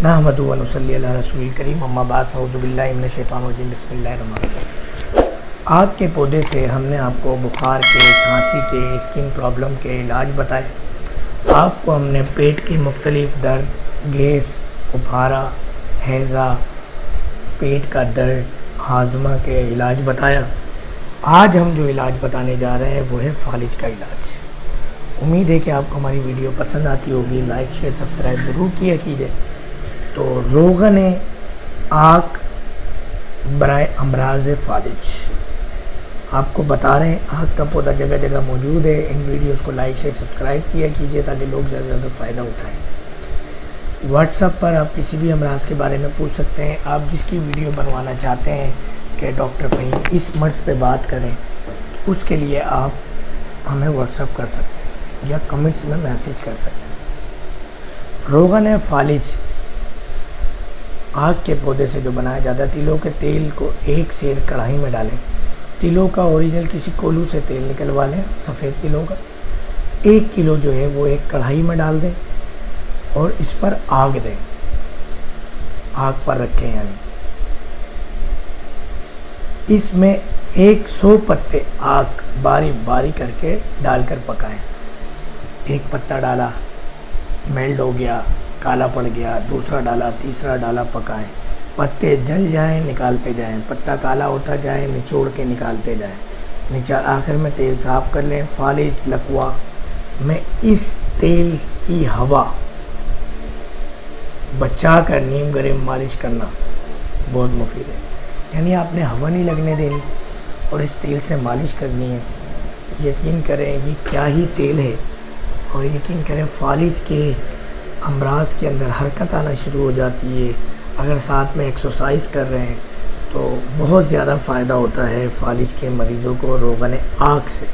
नहमदुहु व नुसल्ली अला रसूलिल करीम अम्मा बाद फ़अऊज़ु बिल्लाहि मिनश शैतानिर रजीम बिस्मिल्लाहिर्रहमानिर्रहीम। आग के पौधे से हमने आपको बुखार के, खांसी के, स्किन प्रॉब्लम के इलाज बताए। आपको हमने पेट की मुख्तलिफ दर्द, गैस, उफारा, हैज़ा, पेट का दर्द, हाजमा के इलाज बताया। आज हम जो इलाज बताने जा रहे हैं वो है फालिज का इलाज। उम्मीद है कि आपको हमारी वीडियो पसंद आती होगी। लाइक, शेयर, सब्सक्राइब ज़रूर किया कीजिए। तो रोगन आग बराए अमराज फालिज आपको बता रहे हैं। आग का पौधा जगह जगह मौजूद है। इन वीडियोस को लाइक, शेयर, सब्सक्राइब किया कीजिए ताकि लोग ज़्यादा से ज़्यादा फ़ायदा उठाएं। व्हाट्सएप पर आप किसी भी अमराज के बारे में पूछ सकते हैं। आप जिसकी वीडियो बनवाना चाहते हैं कि डॉक्टर फ़हीम इस मर्ज़ पे बात करें, तो उसके लिए आप हमें व्हाट्सएप कर सकते हैं या कमेंट्स में मैसेज कर सकते हैं। रोगन फालिज आग के पौधे से जो बनाया जाता है। तिलों के तेल को एक सेर कढ़ाई में डालें। तिलों का ओरिजिनल किसी कोल्हू से तेल निकलवा लें, सफ़ेद तिलों का। 1 किलो जो है वो एक कढ़ाई में डाल दें और इस पर आग दें, आग पर रखें। यानी इसमें 100 पत्ते आग बारी बारी करके डालकर पकाएं। एक पत्ता डाला, मेल्ट हो गया, काला पड़ गया, दूसरा डाला, तीसरा डाला, पकाएं। पत्ते जल जाएं, निकालते जाएं। पत्ता काला होता जाए, निचोड़ के निकालते जाएं। नीचे आखिर में तेल साफ़ कर लें। फालिज लकवा में इस तेल की हवा बचा कर नीम गर्म मालिश करना बहुत मुफीद है। यानी आपने हवा नहीं लगने देनी और इस तेल से मालिश करनी है। यकीन करें ये क्या ही तेल है। और यकीन करें फालिज के अमराज के अंदर हरकत आना शुरू हो जाती है। अगर साथ में एक्सरसाइज कर रहे हैं तो बहुत ज़्यादा फ़ायदा होता है फालिज के मरीज़ों को रोगन आग से।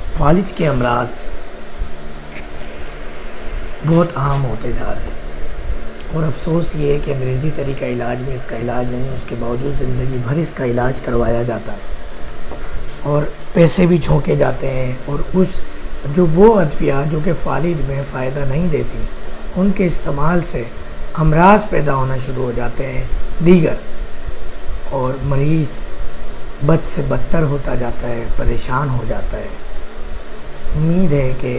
फालिज के अमराज बहुत आम होते जा रहे हैं और अफसोस ये है कि अंग्रेज़ी तरीका इलाज में इसका इलाज नहीं है। उसके बावजूद ज़िंदगी भर इसका इलाज करवाया जाता है और पैसे भी झोंके जाते हैं। और उस वो अद्विया जो कि फालिज में फ़ायदा नहीं देती, उनके इस्तेमाल से अमराज पैदा होना शुरू हो जाते हैं दीगर, और मरीज़ बद से बदतर होता जाता है, परेशान हो जाता है। उम्मीद है कि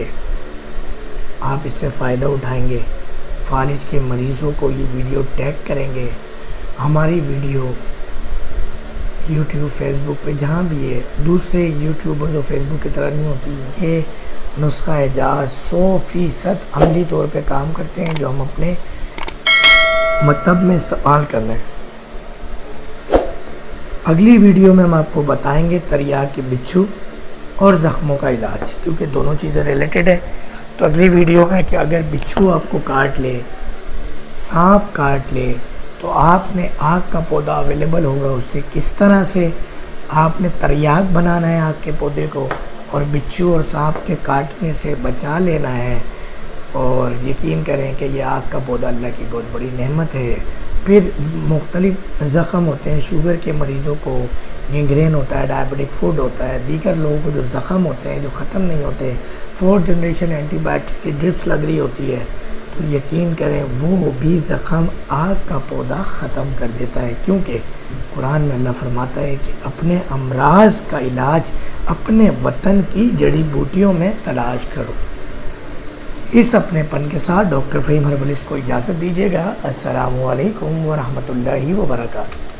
आप इससे फ़ायदा उठाएंगे। फालिज के मरीज़ों को ये वीडियो टैग करेंगे। हमारी वीडियो यूट्यूब, फेसबुक पे जहाँ भी है, दूसरे यूट्यूबर्स और फेसबुक की तरह नहीं होती। ये नुस्खा एजाज 100% अमली तौर पे काम करते हैं जो हम अपने मतलब में इस्तेमाल कर रहे हैं। अगली वीडियो में हम आपको बताएंगे तरियाक के बिच्छू और ज़ख्मों का इलाज, क्योंकि दोनों चीज़ें रिलेटेड है। तो अगली वीडियो में कि अगर बिच्छू आपको काट ले, सांप काट ले, तो आपने आग का पौधा अवेलेबल होगा, उससे किस तरह से आपने तरियाक बनाना है आग के पौधे को और बिच्छू और सांप के काटने से बचा लेना है। और यकीन करें कि ये आग का पौधा अल्लाह की बहुत बड़ी नेमत है। फिर मुख्तलिफ ज़ख़म होते हैं। शुगर के मरीज़ों को गैंग्रीन होता है, डायबिटिक फूड होता है। दीगर लोगों को जो ज़ख़म होते हैं जो ख़त्म नहीं होते, 4th जनरेशन एंटीबायोटिक की ड्रिप्स लग रही होती है, तो यकीन करें वो भी ज़ख़म आग का पौधा ख़त्म कर देता है। क्योंकि कुरान में अल्लाह फरमाता है कि अपने अमराज का इलाज अपने वतन की जड़ी बूटियों में तलाश करो। इस अपनेपन के साथ डॉक्टर फ़हीम हर्बलिस्ट को इजाज़त दीजिएगा। अस्सलामु अलैकुम व रहमतुल्लाहि व बरकातहू।